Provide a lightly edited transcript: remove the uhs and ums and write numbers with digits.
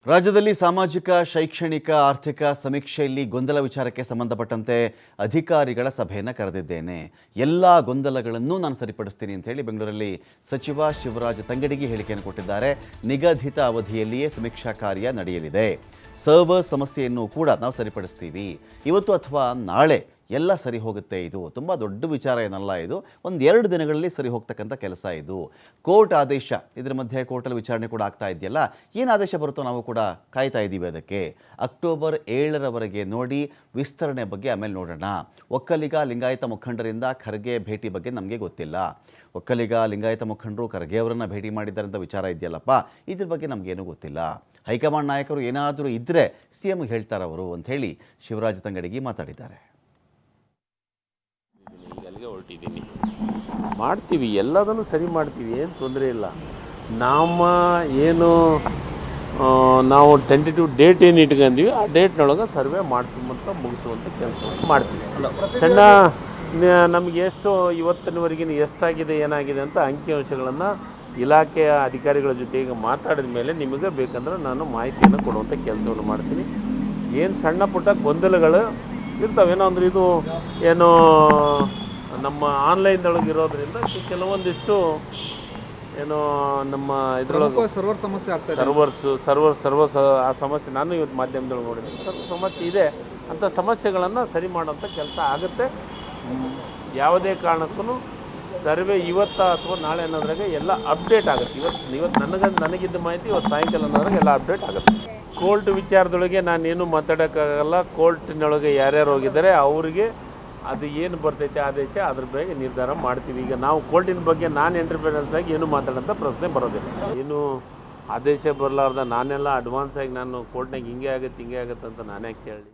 ರಾಜ್ಯದಲ್ಲಿ ಸಾಮಾಜಿಕ, ಶೈಕ್ಷಣಿಕ, ಆರ್ಥಿಕ ಸಮೀಕ್ಷೆಯಲ್ಲಿ ಗೊಂದಲ ವಿಚಾರಕ್ಕೆ ಸಂಬಂಧಪಟ್ಟಂತೆ ಅಧಿಕಾರಿಗಳ ಸಭೆಯನ್ನು ಕರೆದಿದ್ದೇನೆ. ಎಲ್ಲ ಗೊಂದಲಗಳನ್ನು ನಾನು ಸರಿಪಡಿಸ್ತೀನಿ ಅಂತ ಹೇಳಿ ಬೆಂಗಳೂರಲ್ಲಿ ಸಚಿವ ಶಿವರಾಜ ತಂಗಡಗಿ ಹೇಳಿಕೆಯನ್ನು ಕೊಟ್ಟಿದ್ದಾರೆ. ನಿಗದಿತ ಅವಧಿಯಲ್ಲಿಯೇ ಸಮೀಕ್ಷಾ ಕಾರ್ಯ ನಡೆಯಲಿದೆ. ಸರ್ವರ್ ಸಮಸ್ಯೆಯನ್ನು ಕೂಡ ನಾವು ಸರಿಪಡಿಸ್ತೀವಿ. ಇವತ್ತು ಅಥವಾ ನಾಳೆ ಎಲ್ಲ ಸರಿ ಹೋಗುತ್ತೆ. ಇದು ತುಂಬ ದೊಡ್ಡ ವಿಚಾರ ಏನಲ್ಲ. ಇದು ಒಂದೆರಡು ದಿನಗಳಲ್ಲಿ ಸರಿ ಹೋಗ್ತಕ್ಕಂಥ ಕೆಲಸ. ಇದು ಕೋರ್ಟ್ ಆದೇಶ, ಇದರ ಮಧ್ಯೆ ಕೋರ್ಟಲ್ಲಿ ವಿಚಾರಣೆ ಕೂಡ ಆಗ್ತಾ ಇದೆಯಲ್ಲ, ಏನು ಆದೇಶ ಬರುತ್ತೋ ನಾವು ಕೂಡ ಕಾಯ್ತಾ ಇದ್ದೀವಿ. ಅದಕ್ಕೆ ಅಕ್ಟೋಬರ್ 7ರವರೆಗೆ ನೋಡಿ, ವಿಸ್ತರಣೆ ಬಗ್ಗೆ ಆಮೇಲೆ ನೋಡೋಣ. ಒಕ್ಕಲಿಗ ಲಿಂಗಾಯತ ಮುಖಂಡರಿಂದ ಖರ್ಗೆ ಭೇಟಿ ಬಗ್ಗೆ ನಮಗೆ ಗೊತ್ತಿಲ್ಲ. ಒಕ್ಕಲಿಗ ಲಿಂಗಾಯತ ಮುಖಂಡರು ಖರ್ಗೆ ಅವರನ್ನು ಭೇಟಿ ಮಾಡಿದ್ದಾರೆ ಅಂತ ವಿಚಾರ ಇದೆಯಲ್ಲಪ್ಪ, ಇದ್ರ ಬಗ್ಗೆ ನಮಗೇನೂ ಗೊತ್ತಿಲ್ಲ. ಹೈಕಮಾಂಡ್ ನಾಯಕರು ಏನಾದರೂ ಇದ್ದರೆ CM ಹೇಳ್ತಾರವರು ಅಂತ ಹೇಳಿ ಶಿವರಾಜ ತಂಗಡಗಿ ಮಾತಾಡಿದ್ದಾರೆ. ಹೊರಟಿದ್ದೀನಿ, ಮಾಡ್ತೀವಿ, ಎಲ್ಲದನ್ನು ಸರಿ ಮಾಡ್ತೀವಿ, ಏನು ತೊಂದರೆ ಇಲ್ಲ. ನಾವು ಟೆಂಟೇಟಿವ್ ಡೇಟ್ ಏನು ಇಟ್ಕೊಂತೀವಿ, ಆ ಡೇಟ್ನೊಳಗೆ ಸರ್ವೆ ಮಾಡ್ತೀವಂತ ಮುಗಿಸುವಂಥ ಕೆಲಸವನ್ನು ಮಾಡ್ತೀವಿ. ಸಣ್ಣ ನಮಗೆ ಎಷ್ಟು ಇವತ್ತಿನವರೆಗಿನ ಎಷ್ಟಾಗಿದೆ ಏನಾಗಿದೆ ಅಂತ ಅಂಕಿಅಂಶಗಳನ್ನು ಇಲಾಖೆಯ ಅಧಿಕಾರಿಗಳ ಜೊತೆಗೆ ಮಾತಾಡಿದ ಮೇಲೆ ನಿಮಗೆ ಬೇಕಂದ್ರೆ ನಾನು ಮಾಹಿತಿಯನ್ನು ಕೊಡುವಂಥ ಕೆಲಸವನ್ನು ಮಾಡ್ತೀನಿ. ಏನು ಸಣ್ಣ ಪುಟ್ಟ ಗೊಂದಲಗಳು ಇರ್ತಾವೇನೋ ಅಂದರೆ ಇದು ಏನು ನಮ್ಮ ಆನ್ಲೈನ್ದೊಳಗೆ ಇರೋದ್ರಿಂದ ಕೆಲವೊಂದಿಷ್ಟು ಏನೋ ನಮ್ಮ ಇದರೊಳಗೆ ಸರ್ವರ್ ಸಮಸ್ಯೆ ಆಗ್ತದೆ. ಸರ್ವರ್ಸ್ ಆ ಸಮಸ್ಯೆ ನಾನು ಇವತ್ತು ಮಾಧ್ಯಮದೊಳಗೆ ನೋಡಿದ್ದೀನಿ. ಸಮಸ್ಯೆ ಇದೆ ಅಂಥ ಸಮಸ್ಯೆಗಳನ್ನು ಸರಿ ಮಾಡೋಂಥ ಕೆಲಸ ಆಗುತ್ತೆ. ಯಾವುದೇ ಕಾರಣಕ್ಕೂ ಸರ್ವೆ ಇವತ್ತು ಅಥವಾ ನಾಳೆ ಅನ್ನೋದ್ರಾಗೆ ಎಲ್ಲ ಅಪ್ಡೇಟ್ ಆಗುತ್ತೆ. ಇವತ್ತು ನನಗಿದ್ದ ಮಾಹಿತಿ ಇವತ್ತು ಸಾಯಂಕಾಲ ಅನ್ನೋದ್ರಾಗೆ ಎಲ್ಲ ಅಪ್ಡೇಟ್ ಆಗುತ್ತೆ. ಕೋರ್ಟ್ ವಿಚಾರದೊಳಗೆ ನಾನೇನು ಮಾತಾಡೋಕ್ಕಾಗಲ್ಲ. ಕೋರ್ಟಿನೊಳಗೆ ಯಾರ್ಯಾರು ಹೋಗಿದ್ದಾರೆ ಅವರಿಗೆ ಅದು ಏನು ಬರ್ತೈತೆ ಆದೇಶ, ಅದ್ರ ಬಗ್ಗೆ ನಿರ್ಧಾರ ಮಾಡ್ತೀವಿ. ಈಗ ನಾವು ಕೋರ್ಟಿನ ಬಗ್ಗೆ ನಾನು ಇಂಟರ್ಫಿಯರೆನ್ಸ್ ಆಗಿ ಏನು ಮಾತಾಡೋಂಥ ಪ್ರಶ್ನೆ ಬರೋದಿಲ್ಲ. ಏನು ಆದೇಶ ಬರಲಾರ್ದ ನಾನೆಲ್ಲ ಅಡ್ವಾನ್ಸ್ ಆಗಿ ನಾನು ಕೋರ್ಟ್ನಾಗ ಹಿಂಗೆ ಆಗುತ್ತೆ ಅಂತ ನಾನೇ ಕೇಳಿ